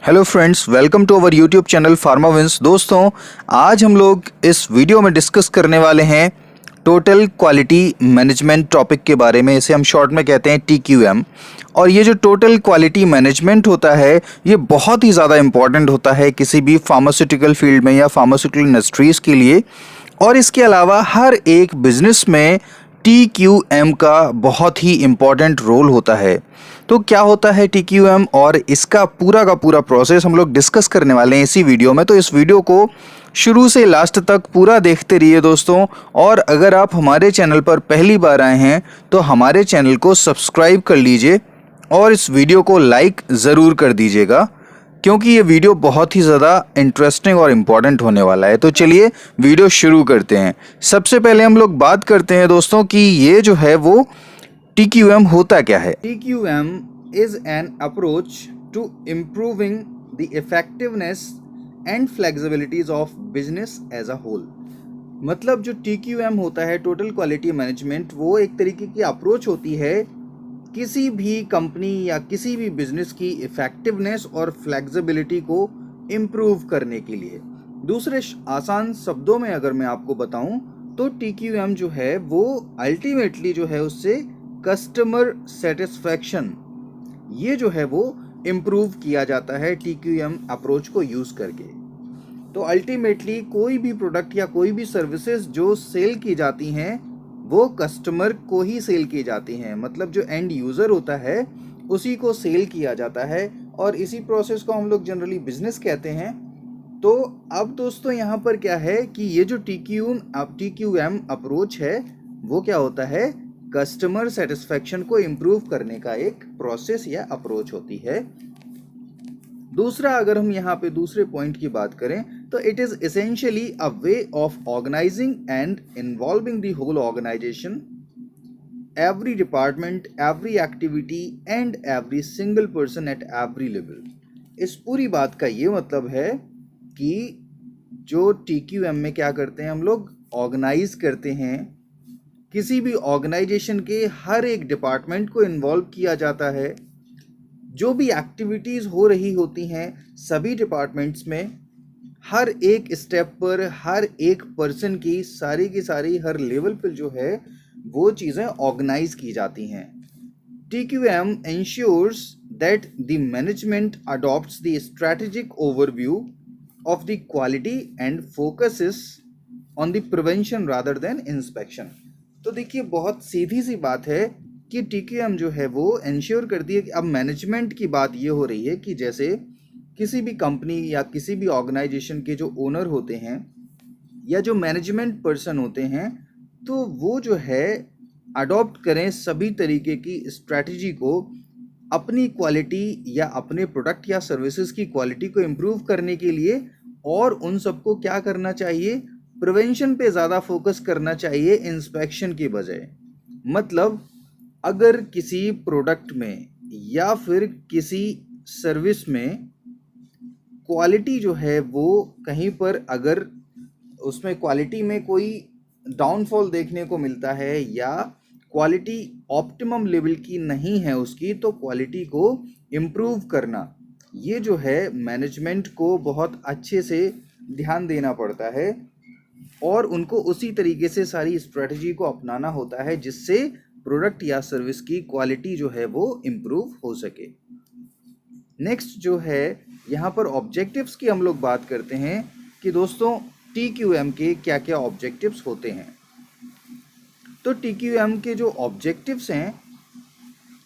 Hello friends, welcome to our YouTube channel Pharmawins. दोस्तों, आज हम लोग इस वीडियो में डिस्कस करने वाले हैं टोटल क्वालिटी मैनेजमेंट टॉपिक के बारे में। इसे हम शॉर्ट में कहते हैं TQM। और ये जो टोटल क्वालिटी मैनेजमेंट होता है, ये बहुत ही ज़्यादा इम्पॉर्टेंट होता है किसी भी फार्मास्यूटिकल फील्ड में या फार्मास्यूटिकल इंडस्ट्रीज़ के लिए। और इसके अलावा हर एक बिजनेस में TQM का बहुत ही इम्पॉर्टेंट रोल होता है। तो क्या होता है TQM और इसका पूरा का पूरा प्रोसेस हम लोग डिस्कस करने वाले हैं इसी वीडियो में। तो इस वीडियो को शुरू से लास्ट तक पूरा देखते रहिए दोस्तों। और अगर आप हमारे चैनल पर पहली बार आए हैं तो हमारे चैनल को सब्सक्राइब कर लीजिए और इस वीडियो को लाइक ज़रूर कर दीजिएगा, क्योंकि ये वीडियो बहुत ही ज़्यादा इंटरेस्टिंग और इम्पॉर्टेंट होने वाला है। तो चलिए वीडियो शुरू करते हैं। सबसे पहले हम लोग बात करते हैं दोस्तों कि ये जो है वो TQM होता क्या है। TQM is an approach to improving the effectiveness and flexibilities of business as a whole। मतलब जो TQM होता है, टोटल क्वालिटी मैनेजमेंट, वो एक तरीके की अप्रोच होती है किसी भी कंपनी या किसी भी बिजनेस की इफेक्टिवनेस और फ्लेक्सिबिलिटी को इम्प्रूव करने के लिए। दूसरे आसान शब्दों में अगर मैं आपको बताऊं तो TQM जो है वो अल्टीमेटली जो है उससे कस्टमर सेटिस्फैक्शन, ये जो है वो इम्प्रूव किया जाता है TQM अप्रोच को यूज़ करके। तो अल्टीमेटली कोई भी प्रोडक्ट या कोई भी सर्विसेज जो सेल की जाती हैं वो कस्टमर को ही सेल की जाती हैं। मतलब जो एंड यूज़र होता है उसी को सेल किया जाता है, और इसी प्रोसेस को हम लोग जनरली बिजनेस कहते हैं। तो अब दोस्तों यहाँ पर क्या है कि ये जो TQM अप्रोच है वो क्या होता है, कस्टमर सेटिस्फैक्शन को इम्प्रूव करने का एक प्रोसेस या अप्रोच होती है। दूसरा, अगर हम यहाँ पे दूसरे पॉइंट की बात करें तो it is essentially a way of organising and involving the whole organisation, every department, every activity and every single person at every level. इस पूरी बात का ये मतलब है कि जो TQM में क्या करते हैं, हम लोग ऑर्गेनाइज करते हैं, किसी भी ऑर्गेनाइजेशन के हर एक डिपार्टमेंट को इन्वॉल्व किया जाता है। जो भी एक्टिविटीज़ हो रही होती हैं सभी डिपार्टमेंट्स में, हर एक स्टेप पर हर एक पर्सन की सारी हर लेवल पर जो है वो चीज़ें ऑर्गेनाइज की जाती हैं। TQM ensures that the management adopts the strategic overview of the quality and focuses on the prevention rather than inspection। तो देखिए, बहुत सीधी सी बात है कि TQM जो है वो इंश्योर करती है कि अब मैनेजमेंट की बात ये हो रही है कि जैसे किसी भी कंपनी या किसी भी ऑर्गेनाइजेशन के जो ओनर होते हैं या जो मैनेजमेंट पर्सन होते हैं, तो वो जो है अडॉप्ट करें सभी तरीके की स्ट्रैटेजी को अपनी क्वालिटी या अपने प्रोडक्ट या सर्विसेज की क्वालिटी को इम्प्रूव करने के लिए। और उन सबको क्या करना चाहिए, प्रिवेंशन पे ज़्यादा फोकस करना चाहिए इंस्पेक्शन की बजाय। मतलब अगर किसी प्रोडक्ट में या फिर किसी सर्विस में क्वालिटी जो है वो कहीं पर अगर उसमें क्वालिटी में कोई डाउनफॉल देखने को मिलता है या क्वालिटी ऑप्टिमम लेवल की नहीं है उसकी, तो क्वालिटी को इम्प्रूव करना, ये जो है मैनेजमेंट को बहुत अच्छे से ध्यान देना पड़ता है और उनको उसी तरीके से सारी स्ट्रेटजी को अपनाना होता है जिससे प्रोडक्ट या सर्विस की क्वालिटी जो है वो इम्प्रूव हो सके। नेक्स्ट जो है यहाँ पर ऑब्जेक्टिव्स की हम लोग बात करते हैं कि दोस्तों TQM के क्या क्या ऑब्जेक्टिव्स होते हैं। तो TQM के जो ऑब्जेक्टिव्स हैं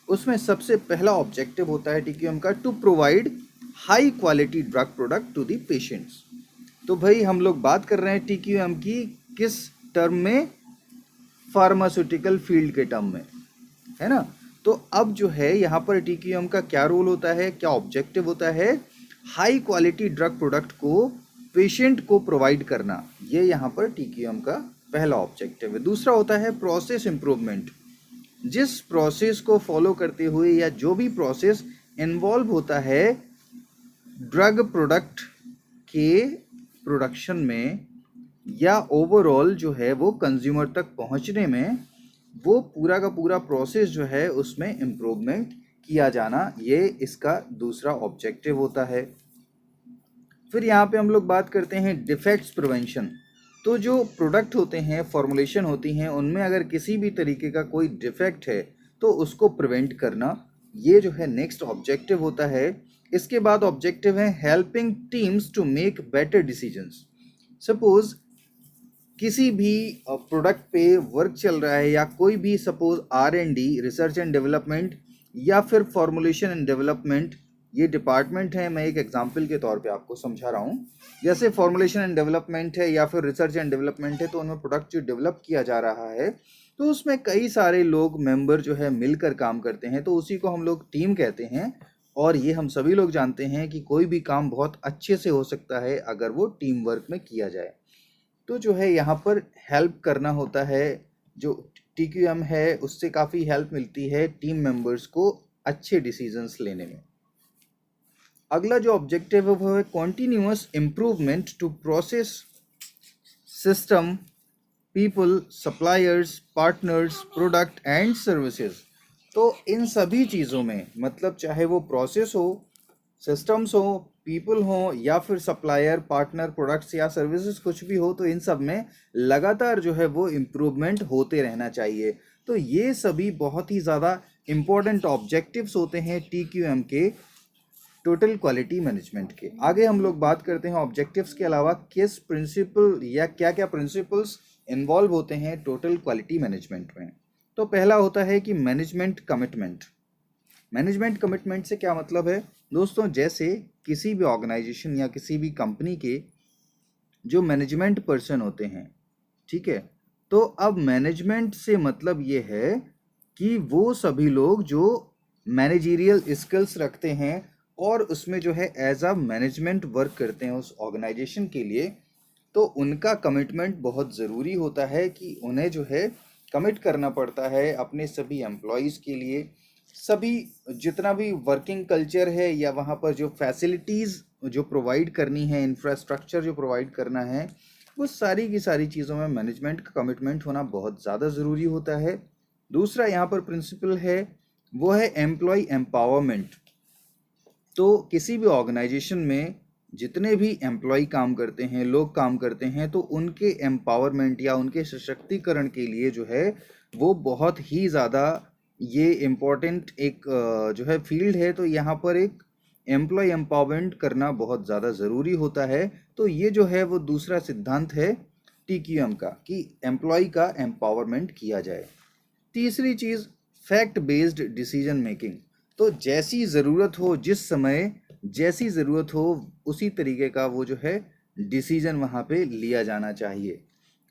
उसमें सबसे पहला ऑब्जेक्टिव होता है TQM का, to provide high quality drug product to the patients. तो भाई हम लोग बात कर रहे हैं TQM की किस टर्म में, फार्मास्यूटिकल फील्ड के टर्म में, है ना। तो अब जो है यहाँ पर TQM का क्या रोल होता है, क्या ऑब्जेक्टिव होता है, हाई क्वालिटी ड्रग प्रोडक्ट को पेशेंट को प्रोवाइड करना, ये यहाँ पर TQM का पहला ऑब्जेक्टिव है। दूसरा होता है प्रोसेस इम्प्रूवमेंट। जिस प्रोसेस को फॉलो करते हुए या जो भी प्रोसेस इन्वॉल्व होता है ड्रग प्रोडक्ट के प्रोडक्शन में या ओवरऑल जो है वो कंज्यूमर तक पहुंचने में, वो पूरा का पूरा प्रोसेस जो है उसमें इम्प्रूवमेंट किया जाना, ये इसका दूसरा ऑब्जेक्टिव होता है। फिर यहाँ पे हम लोग बात करते हैं डिफेक्ट्स प्रिवेंशन। तो जो प्रोडक्ट होते हैं, फॉर्मुलेशन होती हैं, उनमें अगर किसी भी तरीके का कोई डिफेक्ट है तो उसको प्रिवेंट करना, ये जो है नेक्स्ट ऑब्जेक्टिव होता है। इसके बाद ऑब्जेक्टिव है helping teams to make better decisions. Suppose किसी भी प्रोडक्ट पे वर्क चल रहा है, या कोई भी suppose R&D, research and development, या फिर फॉर्मुलेशन एंड डेवलपमेंट, ये डिपार्टमेंट है। मैं एक एग्जांपल के तौर पे आपको समझा रहा हूँ। जैसे फॉर्मुलेशन एंड डेवलपमेंट है या फिर रिसर्च एंड डेवलपमेंट है, तो उनमें प्रोडक्ट जो डेवलप किया जा रहा है तो उसमें कई सारे लोग, मेंबर जो है मिलकर काम करते हैं, तो उसी को हम लोग टीम कहते हैं। और ये हम सभी लोग जानते हैं कि कोई भी काम बहुत अच्छे से हो सकता है अगर वो टीम वर्क में किया जाए। तो जो है यहाँ पर हेल्प करना होता है, जो TQM है उससे काफ़ी हेल्प मिलती है टीम मेंबर्स को अच्छे डिसीजंस लेने में। अगला जो ऑब्जेक्टिव है वो है continuous improvement to process, system, people, suppliers, partners, product and services. तो इन सभी चीज़ों में, मतलब चाहे वो प्रोसेस हो, सिस्टम्स हो, पीपल हो, या फिर सप्लायर, पार्टनर, प्रोडक्ट्स या सर्विसेज, कुछ भी हो, तो इन सब में लगातार जो है वो इम्प्रूवमेंट होते रहना चाहिए। तो ये सभी बहुत ही ज़्यादा इम्पोर्टेंट ऑब्जेक्टिव्स होते हैं TQM के, टोटल क्वालिटी मैनेजमेंट के। आगे हम लोग बात करते हैं ऑब्जेक्टिव्स के अलावा किस प्रिंसिपल या क्या क्या प्रिंसिपल्स इन्वॉल्व होते हैं टोटल क्वालिटी मैनेजमेंट में। तो पहला होता है कि मैनेजमेंट कमिटमेंट। मैनेजमेंट कमिटमेंट से क्या मतलब है दोस्तों, जैसे किसी भी ऑर्गेनाइजेशन या किसी भी कंपनी के जो मैनेजमेंट पर्सन होते हैं, ठीक है, तो अब मैनेजमेंट से मतलब ये है कि वो सभी लोग जो मैनेजरियल स्किल्स रखते हैं और उसमें जो है एज अ मैनेजमेंट वर्क करते हैं उस ऑर्गेनाइजेशन के लिए, तो उनका कमिटमेंट बहुत ज़रूरी होता है कि उन्हें जो है कमिट करना पड़ता है अपने सभी एम्प्लॉयज़ के लिए। सभी जितना भी वर्किंग कल्चर है या वहाँ पर जो फैसिलिटीज़ जो प्रोवाइड करनी है, इंफ्रास्ट्रक्चर जो प्रोवाइड करना है, वो सारी की सारी चीज़ों में मैनेजमेंट का कमिटमेंट होना बहुत ज़्यादा ज़रूरी होता है। दूसरा यहाँ पर प्रिंसिपल है वो है एम्प्लॉय एम्पावरमेंट। तो किसी भी ऑर्गेनाइजेशन में जितने भी एम्प्लॉय काम करते हैं, लोग काम करते हैं, तो उनके एम्पावरमेंट या उनके सशक्तिकरण के लिए जो है वो बहुत ही ज़्यादा ये इम्पोर्टेंट एक जो है फील्ड है। तो यहाँ पर एक एम्प्लॉय एम्पावरमेंट करना बहुत ज़्यादा ज़रूरी होता है। तो ये जो है वो दूसरा सिद्धांत है TQM का, कि एम्प्लॉय का एम्पावरमेंट किया जाए। तीसरी चीज़ फैक्ट बेस्ड डिसीजन मेकिंग। तो जैसी ज़रूरत हो, जिस समय जैसी ज़रूरत हो, उसी तरीके का वो जो है डिसीजन वहाँ पे लिया जाना चाहिए।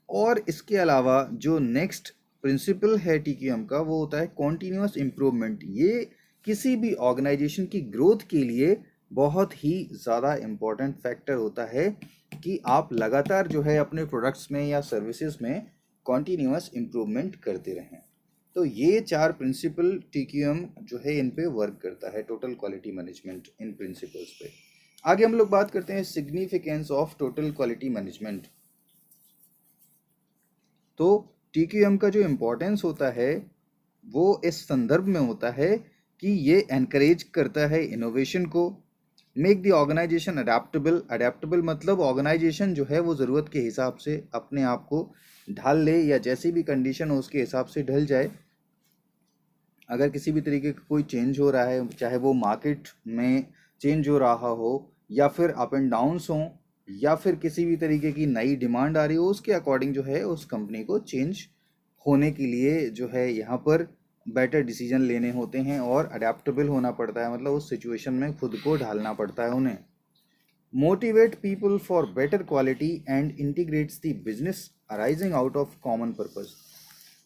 और इसके अलावा जो नेक्स्ट प्रिंसिपल है TQM का वो होता है कॉन्टीन्यूअस इम्प्रूवमेंट। ये किसी भी ऑर्गेनाइजेशन की ग्रोथ के लिए बहुत ही ज़्यादा इम्पोर्टेंट फैक्टर होता है कि आप लगातार जो है अपने प्रोडक्ट्स में या सर्विसेज में कॉन्टीन्यूअस इम्प्रूवमेंट करते रहें। तो ये चार प्रिंसिपल TQM जो है इन पे वर्क करता है, टोटल क्वालिटी मैनेजमेंट, इन प्रिंसिपल्स पे। आगे हम लोग बात करते हैं significance of total quality management. तो TQM का जो इम्पोर्टेंस होता है वो इस संदर्भ में होता है कि ये एनकरेज करता है इनोवेशन को, make the organisation adaptable. Adaptable मतलब ऑर्गेनाइजेशन जो है वो ज़रूरत के हिसाब से अपने आप को ढाल ले, या जैसी भी कंडीशन हो उसके हिसाब से ढल जाए। अगर किसी भी तरीके का कोई चेंज हो रहा है, चाहे वो मार्केट में चेंज हो रहा हो, या फिर अप एंड डाउन्स हों, या फिर किसी भी तरीके की नई डिमांड आ रही हो, उसके अकॉर्डिंग जो है उस कंपनी को चेंज होने के लिए जो है यहाँ पर बेटर डिसीजन लेने होते हैं और अडेप्टेबल होना पड़ता है, मतलब उस सिचुएशन में खुद को ढालना पड़ता है उन्हें। Motivate people for better quality and integrates the business arising out of common purpose.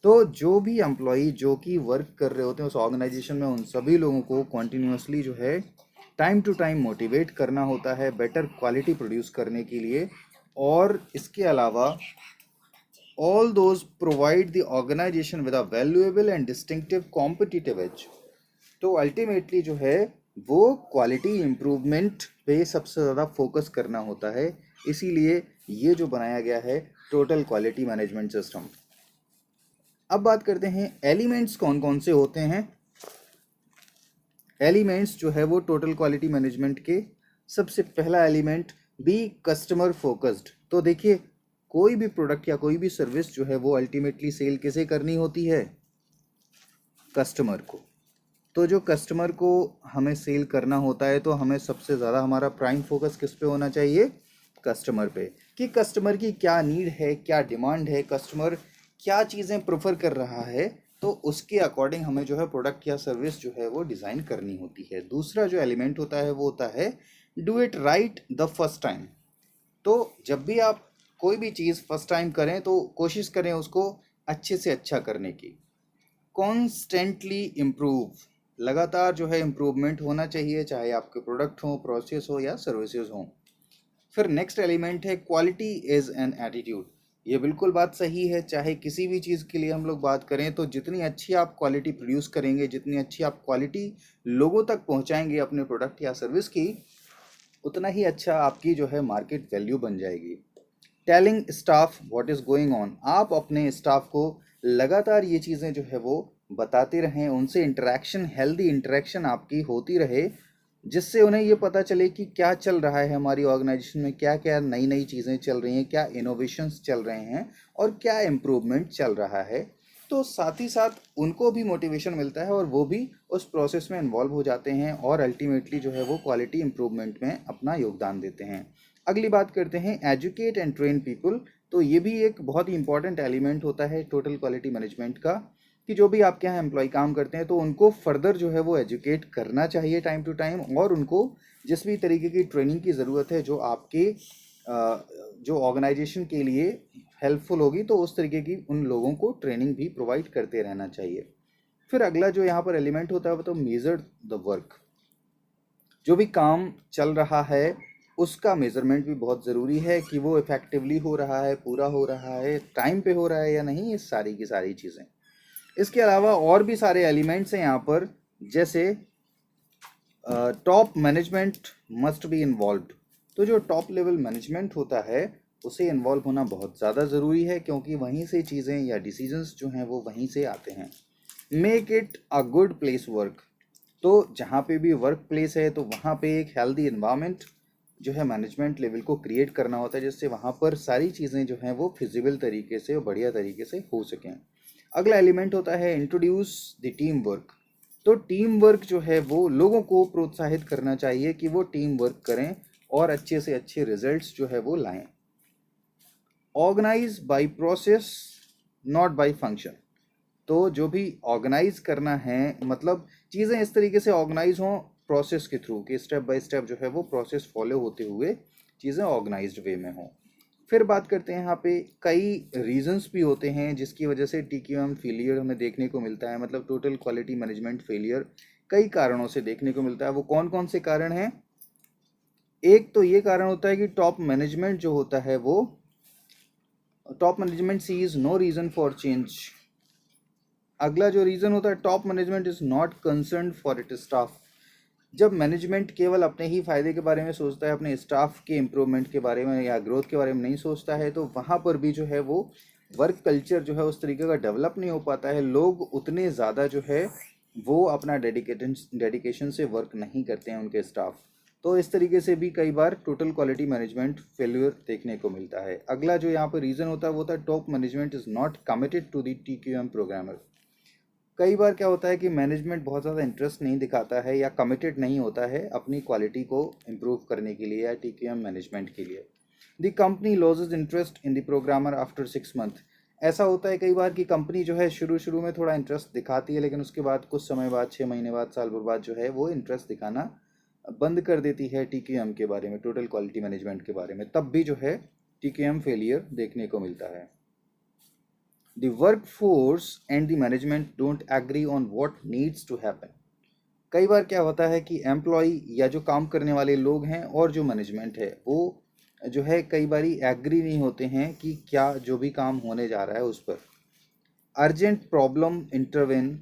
तो जो भी एम्प्लॉई जो कि वर्क कर रहे होते हैं उस ऑर्गेनाइजेशन में, उन सभी लोगों को कॉन्टीन्यूसली जो है टाइम टू टाइम मोटिवेट करना होता है बेटर क्वालिटी प्रोड्यूस करने के लिए। और इसके अलावा all those provide the organisation with a valuable and distinctive competitive edge. तो अल्टीमेटली जो है वो क्वालिटी इम्प्रूवमेंट पे सबसे ज़्यादा फोकस करना होता है, इसीलिए ये जो बनाया गया है टोटल क्वालिटी मैनेजमेंट सिस्टम। अब बात करते हैं एलिमेंट्स कौन कौन से होते हैं। एलिमेंट्स जो है वो टोटल क्वालिटी मैनेजमेंट के, सबसे पहला एलिमेंट बी कस्टमर फोकस्ड। तो देखिए, कोई भी प्रोडक्ट या कोई भी सर्विस जो है वो अल्टीमेटली सेल किसे करनी होती है? कस्टमर को। तो जो कस्टमर को हमें सेल करना होता है, तो हमें सबसे ज़्यादा हमारा प्राइम फोकस किस पे होना चाहिए? कस्टमर पे, कि कस्टमर की क्या नीड है, क्या डिमांड है, कस्टमर क्या चीज़ें प्रेफर कर रहा है, तो उसके अकॉर्डिंग हमें जो है प्रोडक्ट या सर्विस जो है वो डिज़ाइन करनी होती है। दूसरा जो एलिमेंट होता है वो होता है do it right the first time. तो जब भी आप कोई भी चीज़ फर्स्ट टाइम करें तो कोशिश करें उसको अच्छे से अच्छा करने की। कॉन्स्टेंटली इम्प्रूव, लगातार जो है इम्प्रूवमेंट होना चाहिए, चाहे आपके प्रोडक्ट हो, प्रोसेस हो या सर्विसेज हो। फिर नेक्स्ट एलिमेंट है क्वालिटी इज़ एन एटीट्यूड। ये बिल्कुल बात सही है, चाहे किसी भी चीज़ के लिए हम लोग बात करें तो जितनी अच्छी आप क्वालिटी प्रोड्यूस करेंगे, जितनी अच्छी आप क्वालिटी लोगों तक पहुंचाएंगे अपने प्रोडक्ट या सर्विस की, उतना ही अच्छा आपकी जो है मार्केट वैल्यू बन जाएगी। Telling staff what is going on, आप अपने स्टाफ को लगातार ये चीज़ें जो है वो बताते रहें, उनसे इंटरेक्शन, हेल्दी इंटरेक्शन आपकी होती रहे, जिससे उन्हें ये पता चले कि क्या चल रहा है हमारी ऑर्गेनाइजेशन में, क्या क्या नई नई चीज़ें चल रही हैं, क्या इनोवेशंस चल रहे हैं और क्या इम्प्रूवमेंट चल रहा है। तो साथ ही साथ उनको भी मोटिवेशन मिलता है और वो भी उस प्रोसेस में इन्वॉल्व हो जाते हैं और अल्टीमेटली जो है वो क्वालिटी इम्प्रूवमेंट में अपना योगदान देते हैं। अगली बात करते हैं एजुकेट एंड ट्रेन पीपल। तो ये भी एक बहुत ही इंपॉर्टेंट एलिमेंट होता है टोटल क्वालिटी मैनेजमेंट का, कि जो भी आपके यहाँ एम्प्लॉय काम करते हैं तो उनको फर्दर जो है वो एजुकेट करना चाहिए टाइम टू टाइम, और उनको जिस भी तरीके की ट्रेनिंग की ज़रूरत है जो आपके जो ऑर्गेनाइजेशन के लिए हेल्पफुल होगी, तो उस तरीके की उन लोगों को ट्रेनिंग भी प्रोवाइड करते रहना चाहिए। फिर अगला जो यहाँ पर एलिमेंट होता है वो तो मेजर द वर्क। जो भी काम चल रहा है उसका मेजरमेंट भी बहुत ज़रूरी है, कि वो इफ़ेक्टिवली हो रहा है, पूरा हो रहा है, टाइम पे हो रहा है या नहीं, ये सारी की सारी चीज़ें। इसके अलावा और भी सारे एलिमेंट्स हैं यहाँ पर, जैसे top management must be involved. तो जो टॉप लेवल मैनेजमेंट होता है उसे इन्वॉल्व होना बहुत ज़्यादा ज़रूरी है, क्योंकि वहीं से चीज़ें या डिसीजंस जो हैं वो वहीं से आते हैं। Make it a good place work. तो जहाँ पे भी वर्क प्लेस है तो वहाँ पे एक हेल्दी इन्वायरमेंट जो है मैनेजमेंट लेवल को क्रिएट करना होता है, जिससे वहाँ पर सारी चीज़ें जो हैं वो फिजिबल तरीके से और बढ़िया तरीके से हो सकें। अगला एलिमेंट होता है इंट्रोड्यूस द टीम वर्क। तो टीम वर्क जो है वो लोगों को प्रोत्साहित करना चाहिए कि वो टीम वर्क करें और अच्छे से अच्छे रिजल्ट्स जो है वो लाएं। Organise by process not by function. तो जो भी ऑर्गेनाइज करना है, मतलब चीज़ें इस तरीके से ऑर्गेनाइज हों प्रोसेस के थ्रू, कि स्टेप बाय स्टेप जो है वो प्रोसेस फॉलो होते हुए चीज़ें ऑर्गेनाइज्ड वे में हों। फिर बात करते हैं यहाँ पे, कई रीजंस भी होते हैं जिसकी वजह से TQM फेलियर हमें देखने को मिलता है, मतलब टोटल क्वालिटी मैनेजमेंट फेलियर कई कारणों से देखने को मिलता है। वो कौन कौन से कारण हैं? एक तो ये कारण होता है कि टॉप मैनेजमेंट जो होता है वो top management sees no reason for change. अगला जो रीज़न होता है, top management is not concern for it staff. जब मैनेजमेंट केवल अपने ही फ़ायदे के बारे में सोचता है, अपने स्टाफ के इम्प्रूवमेंट के बारे में या ग्रोथ के बारे में नहीं सोचता है, तो वहाँ पर भी जो है वो वर्क कल्चर जो है उस तरीके का डेवलप नहीं हो पाता है। लोग उतने ज़्यादा जो है वो अपना डेडिकेशन से वर्क नहीं करते हैं, उनके स्टाफ। तो इस तरीके से भी कई बार टोटल क्वालिटी मैनेजमेंट फेल्यूर देखने को मिलता है। अगला जो यहाँ पर रीज़न होता है वो होता है top management is not committed to the TQM programmer. कई बार क्या होता है कि मैनेजमेंट बहुत ज़्यादा इंटरेस्ट नहीं दिखाता है या कमिटेड नहीं होता है अपनी क्वालिटी को इम्प्रूव करने के लिए या TQM मैनेजमेंट के लिए। The company losses interest in the programmer after 6 month. ऐसा होता है कई बार कि कंपनी जो है शुरू शुरू में थोड़ा इंटरेस्ट दिखाती है, लेकिन उसके बाद कुछ समय बाद, 6 महीने बाद, साल भर बाद जो है वो इंटरेस्ट दिखाना बंद कर देती है TQM के बारे में, टोटल क्वालिटी मैनेजमेंट के बारे में। तब भी जो है TQM फेलियर देखने को मिलता है। The workforce and the management don't agree on what needs to happen। कई बार क्या होता है कि एम्प्लॉय या जो काम करने वाले लोग हैं और जो मैनेजमेंट है वो जो है कई बारी एग्री नहीं होते हैं कि क्या जो भी काम होने जा रहा है उस पर। Urgent problem intervene.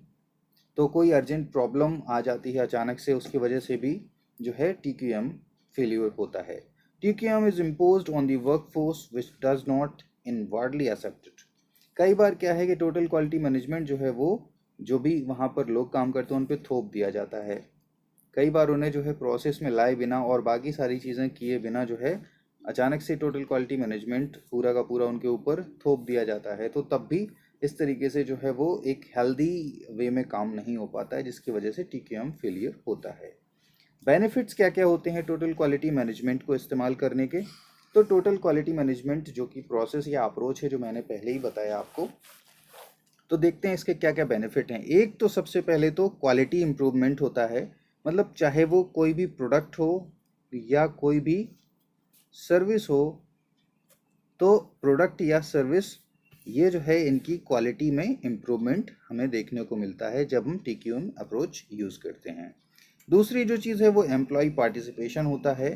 तो कोई अर्जेंट प्रॉब्लम आ जाती है अचानक से, उसकी वजह से भी जो है TQM फेल्यूर होता है। TQM is imposed on the workforce which does not inwardly accepted. कई बार क्या है कि टोटल क्वालिटी मैनेजमेंट जो है वो जो भी वहाँ पर लोग काम करते हैं उन पर थोप दिया जाता है। कई बार उन्हें जो है प्रोसेस में लाए बिना और बाकी सारी चीज़ें किए बिना जो है अचानक से टोटल क्वालिटी मैनेजमेंट पूरा का पूरा उनके ऊपर थोप दिया जाता है, तो तब भी इस तरीके से जो है वो एक हेल्दी वे में काम नहीं हो पाता है, जिसकी वजह से TQM फेलियर होता है। बेनिफिट्स क्या क्या होते हैं टोटल क्वालिटी मैनेजमेंट को इस्तेमाल करने के? तो टोटल क्वालिटी मैनेजमेंट जो कि प्रोसेस या अप्रोच है, जो मैंने पहले ही बताया आपको, तो देखते हैं इसके क्या क्या बेनिफिट हैं। एक तो सबसे पहले तो क्वालिटी इम्प्रूवमेंट होता है, मतलब चाहे वो कोई भी प्रोडक्ट हो या कोई भी सर्विस हो, तो प्रोडक्ट या सर्विस ये जो है इनकी क्वालिटी में इम्प्रूवमेंट हमें देखने को मिलता है जब हम TQM अप्रोच यूज़ करते हैं। दूसरी जो चीज़ है वो एम्प्लॉय पार्टिसिपेशन होता है,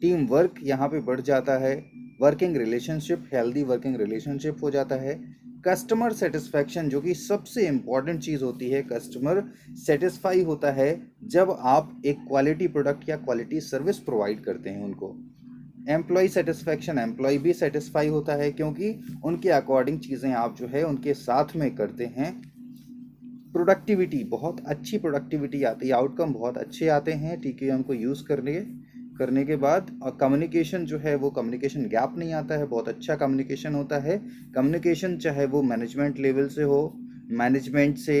टीम वर्क यहाँ पे बढ़ जाता है, working relationship, healthy working relationship हो जाता है, कस्टमर सेटिस्फैक्शन जो कि सबसे इम्पॉर्टेंट चीज़ होती है, कस्टमर सेटिस्फाई होता है जब आप एक क्वालिटी प्रोडक्ट या क्वालिटी सर्विस प्रोवाइड करते हैं उनको। एम्प्लॉय सेटिस्फैक्शन, एम्प्लॉय भी सेटिस्फाई होता है क्योंकि उनके अकॉर्डिंग चीज़ें आप जो है उनके साथ में करते हैं। प्रोडक्टिविटी, बहुत अच्छी प्रोडक्टिविटी आती है, आउटकम बहुत अच्छे आते हैं TQM को यूज़ करने के बाद। और कम्युनिकेशन जो है वो कम्युनिकेशन गैप नहीं आता है, बहुत अच्छा कम्युनिकेशन होता है। कम्युनिकेशन चाहे वो मैनेजमेंट लेवल से हो, मैनेजमेंट से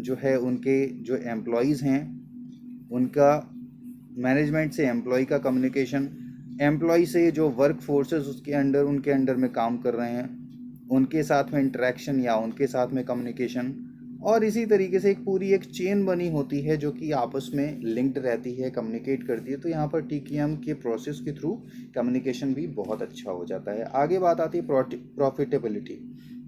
जो है उनके जो एम्प्लॉयज़ हैं उनका, मैनेजमेंट से एम्प्लॉय का कम्युनिकेशन, एम्प्लॉय से जो वर्क फोर्सेस उसके अंडर उनके अंडर में काम कर रहे हैं उनके साथ में इंटरेक्शन या उनके साथ में कम्युनिकेशन, और इसी तरीके से एक पूरी एक चेन बनी होती है जो कि आपस में लिंक्ड रहती है, कम्युनिकेट करती है। तो यहाँ पर TQM के प्रोसेस के थ्रू कम्युनिकेशन भी बहुत अच्छा हो जाता है। आगे बात आती है प्रॉफिटेबिलिटी।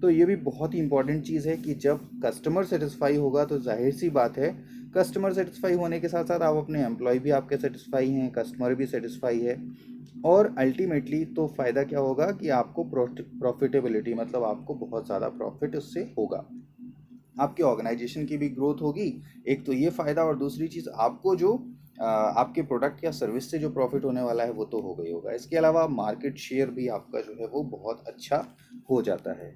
तो ये भी बहुत ही इंपॉर्टेंट चीज़ है कि जब कस्टमर सेटिस्फाई होगा तो जाहिर सी बात है, कस्टमर सेटिस्फाई होने के साथ साथ आप अपने एम्प्लॉय भी आपके सेटिस्फाई हैं, कस्टमर भी सेटिस्फाई है, और अल्टीमेटली तो फ़ायदा क्या होगा कि आपको प्रॉफिटेबिलिटी, मतलब आपको बहुत ज़्यादा प्रॉफिट उससे होगा, आपके ऑर्गेनाइजेशन की भी ग्रोथ होगी। एक तो ये फ़ायदा, और दूसरी चीज़ आपको जो आपके प्रोडक्ट या सर्विस से जो प्रॉफिट होने वाला है वो तो होगा ही होगा। इसके अलावा मार्केट शेयर भी आपका जो है वो बहुत अच्छा हो जाता है।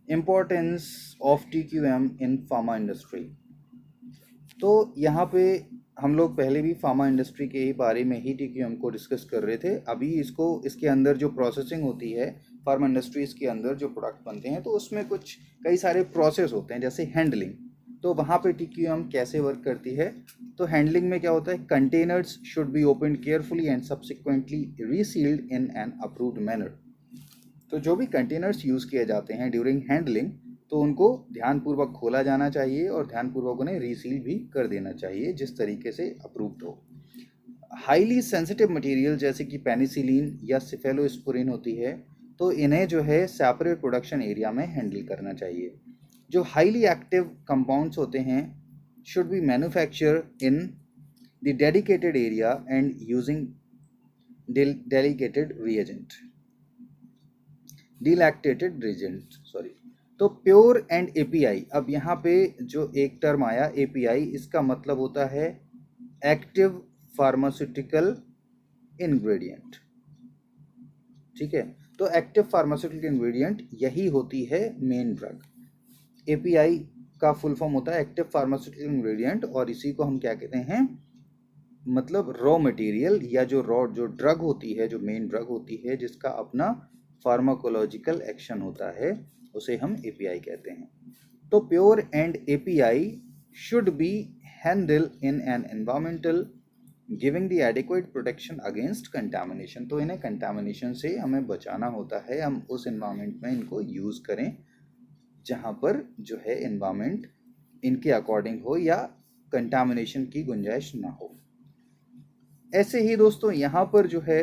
Importance of TQM in pharma industry. तो यहाँ पे हम लोग पहले भी फार्मा इंडस्ट्री के ही बारे में ही TQM को डिस्कस कर रहे थे। अभी इसके अंदर जो प्रोसेसिंग होती है, फार्मा इंडस्ट्रीज़ के अंदर जो प्रोडक्ट बनते हैं, तो उसमें कुछ कई सारे प्रोसेस होते हैं, जैसे हैंडलिंग। तो वहाँ पे TQM कैसे वर्क करती है? तो हैंडलिंग में क्या होता है, containers should be open carefully and subsequently resealed in an approved manner. तो जो भी कंटेनर्स यूज़ किए जाते हैं ड्यूरिंग हैंडलिंग, तो उनको ध्यानपूर्वक खोला जाना चाहिए और ध्यानपूर्वक उन्हें रीसील भी कर देना चाहिए जिस तरीके से अप्रूव्ड हो। हाईली सेंसिटिव मटेरियल जैसे कि पेनिसिलिन या सिफेलोस्पुरिन होती है, तो इन्हें जो है सेपरेट प्रोडक्शन एरिया में हैंडल करना चाहिए। जो हाईली एक्टिव कंपाउंड्स होते हैं should be manufacture in the dedicated area and using delicated reagent, dilactated reagent, sorry. तो प्योर एंड API, अब यहाँ पे जो एक टर्म आया API, इसका मतलब होता है एक्टिव फार्मास्यूटिकल इंग्रेडिएंट, ठीक है। तो एक्टिव फार्मास्यूटिकल इंग्रेडिएंट यही होती है मेन ड्रग। API का फुल फॉर्म होता है एक्टिव फार्मास्यूटिकल इंग्रेडिएंट, और इसी को हम क्या कहते हैं, मतलब रॉ मटेरियल, या जो ड्रग होती है, जो मेन ड्रग होती है जिसका अपना फार्माकोलॉजिकल एक्शन होता है, उसे हम API कहते हैं। तो pure and API should be handle in an environmental giving the adequate protection against contamination. तो इन्हें कंटामिनेशन से हमें बचाना होता है, हम उस एनवायरमेंट में इनको यूज़ करें जहाँ पर जो है एनवायरमेंट इनके अकॉर्डिंग हो या कंटामिनेशन की गुंजाइश ना हो। ऐसे ही दोस्तों यहाँ पर जो है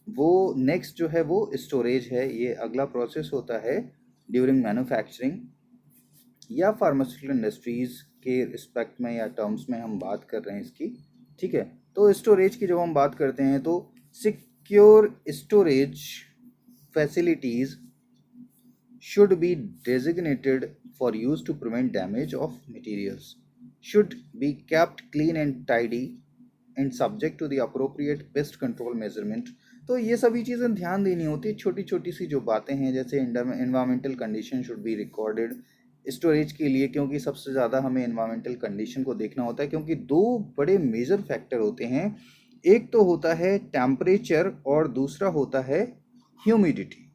वो नेक्स्ट जो है वो स्टोरेज है। ये अगला प्रोसेस होता है ड्यूरिंग मैन्युफैक्चरिंग या फार्मास्यूटिकल इंडस्ट्रीज़ के रिस्पेक्ट में या टर्म्स में हम बात कर रहे हैं इसकी, ठीक है। तो स्टोरेज की जब हम बात करते हैं तो secure storage facilities should be designated for use to prevent damage of materials, should be kept clean and tidy and subject to the appropriate pest control measurement। तो ये सभी चीज़ें ध्यान देनी होती है, छोटी छोटी सी जो बातें हैं, जैसे environmental condition should be recorded storage के लिए, क्योंकि सबसे ज़्यादा हमें एनवायरमेंटल कंडीशन को देखना होता है, क्योंकि दो बड़े मेजर फैक्टर होते हैं एक तो होता है टेम्परेचर और दूसरा होता है ह्यूमिडिटी।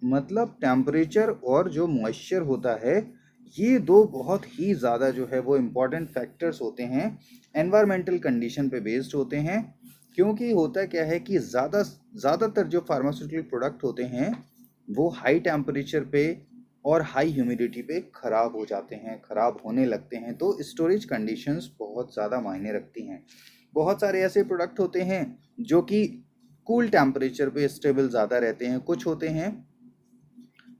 मतलब टेम्परेचर और जो मॉइस्चर होता है, ये दो बहुत ही ज़्यादा जो है वो इम्पॉर्टेंट फैक्टर्स होते हैं, एनवायरमेंटल कंडीशन पे बेस्ड होते हैं। क्योंकि होता क्या है कि ज़्यादातर जो फार्मास्यूटिकल प्रोडक्ट होते हैं वो हाई टेम्परेचर पे और हाई ह्यूमिडिटी पे ख़राब हो जाते हैं, ख़राब होने लगते हैं। तो स्टोरेज कंडीशंस बहुत ज़्यादा मायने रखती हैं। बहुत सारे ऐसे प्रोडक्ट होते हैं जो कि कूल टेम्परेचर पे स्टेबल ज़्यादा रहते हैं, कुछ होते हैं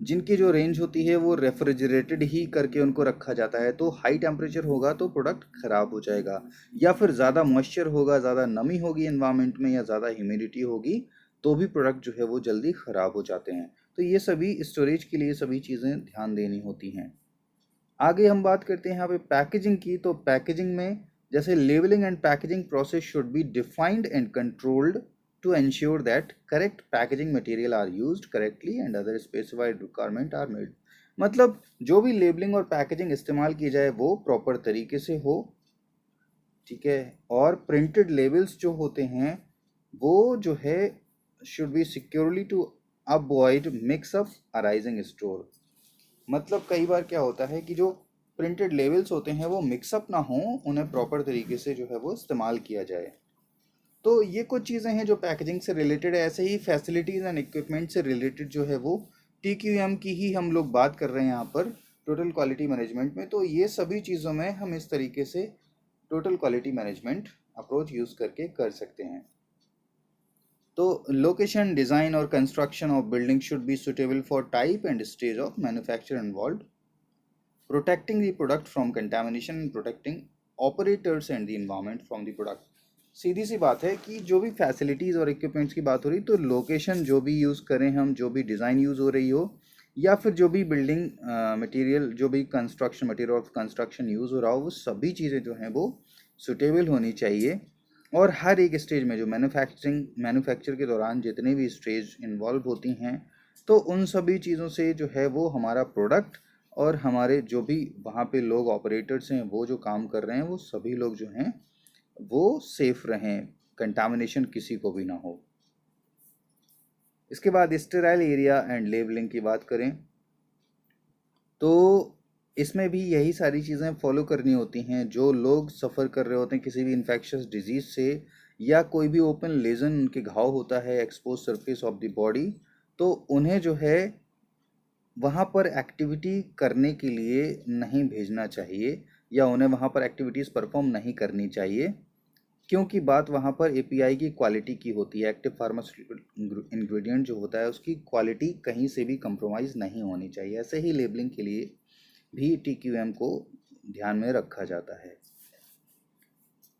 जिनकी जो रेंज होती है वो रेफ्रिजरेटेड ही करके उनको रखा जाता है। तो हाई टेम्परेचर होगा तो प्रोडक्ट ख़राब हो जाएगा, या फिर ज़्यादा मॉइस्चर होगा, ज़्यादा नमी होगी एनवायरनमेंट में, या ज़्यादा ह्यूमिडिटी होगी तो भी प्रोडक्ट जो है वो जल्दी ख़राब हो जाते हैं। तो ये सभी स्टोरेज के लिए सभी चीज़ें ध्यान देनी होती हैं। आगे हम बात करते हैं यहाँ पे पैकेजिंग की। तो पैकेजिंग में जैसे labelling and packaging process should be defined and controlled to ensure that correct packaging material are used correctly and other specified requirement are made। मतलब जो भी लेबलिंग और पैकेजिंग इस्तेमाल की जाए वो प्रॉपर तरीके से हो, ठीक है। और प्रिंटेड लेबल्स जो होते हैं वो जो है should be securely to avoid mix up arising store. मतलब कई बार क्या होता है कि जो प्रिंटेड लेबल्स होते हैं वो मिक्सअप ना हो, उन्हें प्रॉपर तरीके से जो है वो इस्तेमाल किया जाए। तो ये कुछ चीज़ें हैं जो पैकेजिंग से रिलेटेड है। ऐसे ही फैसिलिटीज़ एंड इक्विपमेंट से रिलेटेड जो है वो TQM की ही हम लोग बात कर रहे हैं यहाँ पर टोटल क्वालिटी मैनेजमेंट में। तो ये सभी चीज़ों में हम इस तरीके से total quality management approach use करके कर सकते हैं। तो लोकेशन, डिज़ाइन और construction of building should be suitable for type and stage of manufacture involve, protecting the product from contamination and protecting operators and the environment from the product. सीधी सी बात है कि जो भी फैसिलिटीज़ और इक्विपमेंट्स की बात हो रही, तो लोकेशन जो भी यूज़ करें हम, जो भी डिज़ाइन यूज़ हो रही हो, या फिर जो भी बिल्डिंग मटेरियल, जो भी construction material of construction use हो रहा हो, वो सभी चीज़ें जो हैं वो सुटेबल होनी चाहिए। और हर एक स्टेज में जो मैन्युफैक्चर के दौरान जितने भी स्टेज इन्वॉल्व होती हैं, तो उन सभी चीज़ों से जो है वो हमारा प्रोडक्ट और हमारे जो भी वहाँ पे लोग ऑपरेटर्स हैं वो जो काम कर रहे हैं वो सभी लोग जो हैं वो सेफ रहें, कंटामिनेशन किसी को भी ना हो। इसके बाद स्टेराइल एरिया एंड लेबलिंग की बात करें तो इसमें भी यही सारी चीज़ें फॉलो करनी होती हैं। जो लोग सफ़र कर रहे होते हैं किसी भी इन्फेक्शस डिजीज़ से, या कोई भी ओपन लेजन उनके घाव होता है, expose surface of the body, तो उन्हें जो है वहाँ पर एक्टिविटी करने के लिए नहीं भेजना चाहिए, या उन्हें वहाँ पर एक्टिविटीज़ परफॉर्म नहीं करनी चाहिए। क्योंकि बात वहाँ पर एपीआई की क्वालिटी की होती है। एक्टिव फार्मास्यूटिकल इंग्रेडिएंट जो होता है उसकी क्वालिटी कहीं से भी कंप्रोमाइज़ नहीं होनी चाहिए। ऐसे ही लेबलिंग के लिए भी TQM को ध्यान में रखा जाता है।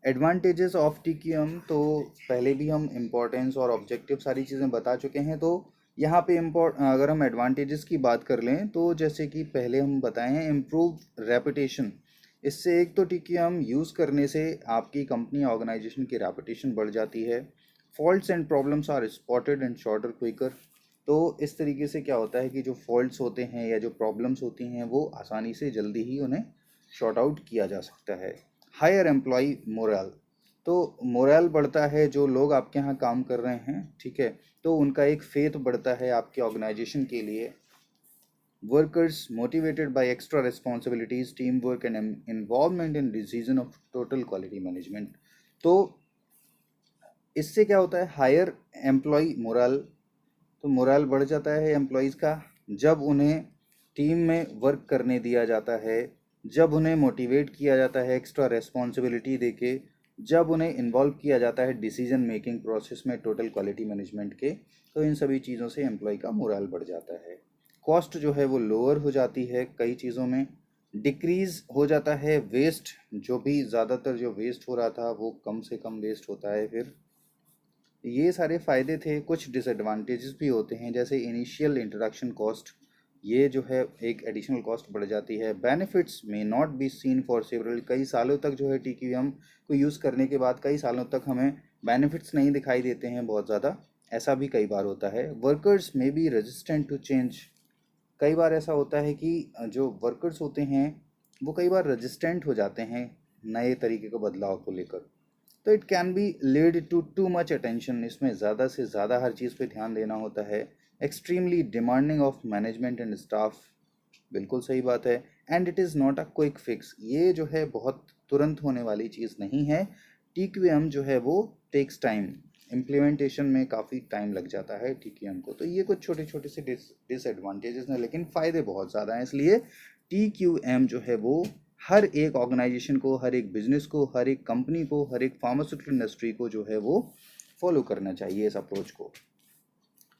एडवांटेजेस ऑफ TQM, तो पहले भी हम इम्पोर्टेंस और ऑब्जेक्टिव सारी चीज़ें बता चुके हैं। तो यहाँ पे अगर हम एडवांटेजेस की बात कर लें तो जैसे कि पहले हम बताए हैं, इम्प्रूव रेपुटेशन। इससे एक तो TQM यूज़ करने से आपकी कंपनी या ऑर्गेनाइजेशन की रेपुटेशन बढ़ जाती है। Faults and problems are spotted and shorter quicker. तो इस तरीके से क्या होता है कि जो फॉल्ट्स होते हैं या जो प्रॉब्लम्स होती हैं वो आसानी से जल्दी ही उन्हें शॉर्ट आउट किया जा सकता है। हायर एम्प्लॉय मोरल, तो मोरल बढ़ता है, जो लोग आपके यहाँ काम कर रहे हैं, ठीक है, तो उनका एक फेथ बढ़ता है आपके ऑर्गेनाइजेशन के लिए। Workers motivated by extra responsibilities, team work and involvement in decision of total quality management. तो इससे क्या होता है, हायर एम्प्लॉय मोरल, तो मोरल बढ़ जाता है एम्प्लॉयज़ का जब उन्हें टीम में वर्क करने दिया जाता है, जब उन्हें मोटिवेट किया जाता है एक्स्ट्रा रिस्पॉन्सिबिलिटी देके, जब उन्हें इन्वॉल्व किया जाता है डिसीजन मेकिंग प्रोसेस में टोटल क्वालिटी मैनेजमेंट के। तो इन सभी चीज़ों से एम्प्लॉय का मोरल बढ़ जाता है। कॉस्ट जो है वो लोअर हो जाती है कई चीज़ों में, डिक्रीज़ हो जाता है वेस्ट, जो भी ज़्यादातर जो वेस्ट हो रहा था वो कम से कम वेस्ट होता है। फिर ये सारे फ़ायदे थे। कुछ डिसएडवांटेजेस भी होते हैं, जैसे इनिशियल इंट्रोडक्शन कॉस्ट, ये जो है एक एडिशनल कॉस्ट बढ़ जाती है। बेनिफिट्स में not be seen for several, कई सालों तक जो है TQM को यूज़ करने के बाद कई सालों तक हमें बेनिफिट्स नहीं दिखाई देते हैं बहुत ज़्यादा, ऐसा भी कई बार होता है। वर्कर्स में बी रेजिस्टेंट टू चेंज, कई बार ऐसा होता है कि जो वर्कर्स होते हैं वो कई बार रेजिस्टेंट हो जाते हैं नए तरीके के बदलाव को लेकर। तो it can be lead to too much attention. इसमें ज़्यादा से ज़्यादा हर चीज़ पे ध्यान देना होता है। Extremely demanding of management and staff, बिल्कुल सही बात है। And it is not a quick fix, ये जो है बहुत तुरंत होने वाली चीज़ नहीं है। TQM जो है वो टेक्स टाइम, इम्प्लीमेंटेशन में काफ़ी टाइम लग जाता है TQM को। तो ये कुछ छोटे छोटे से डिसएडवांटेजेस हैं, लेकिन फ़ायदे बहुत ज़्यादा हैं। इसलिए TQM जो है वो हर एक ऑर्गेनाइजेशन को, हर एक बिजनेस को, हर एक कंपनी को, हर एक फार्मास्यूटिकल इंडस्ट्री को जो है वो फॉलो करना चाहिए इस अप्रोच को।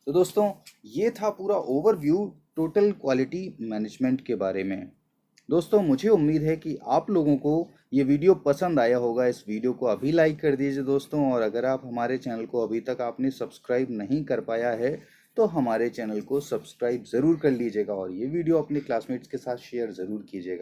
तो दोस्तों, ये था पूरा ओवरव्यू टोटल क्वालिटी मैनेजमेंट के बारे में। दोस्तों, मुझे उम्मीद है कि आप लोगों को ये वीडियो पसंद आया होगा। इस वीडियो को अभी लाइक कर दीजिए दोस्तों, और अगर आप हमारे चैनल को अभी तक आपने सब्सक्राइब नहीं कर पाया है तो हमारे चैनल को सब्सक्राइब ज़रूर कर लीजिएगा, और ये वीडियो अपने क्लासमेट्स के साथ शेयर ज़रूर कीजिएगा।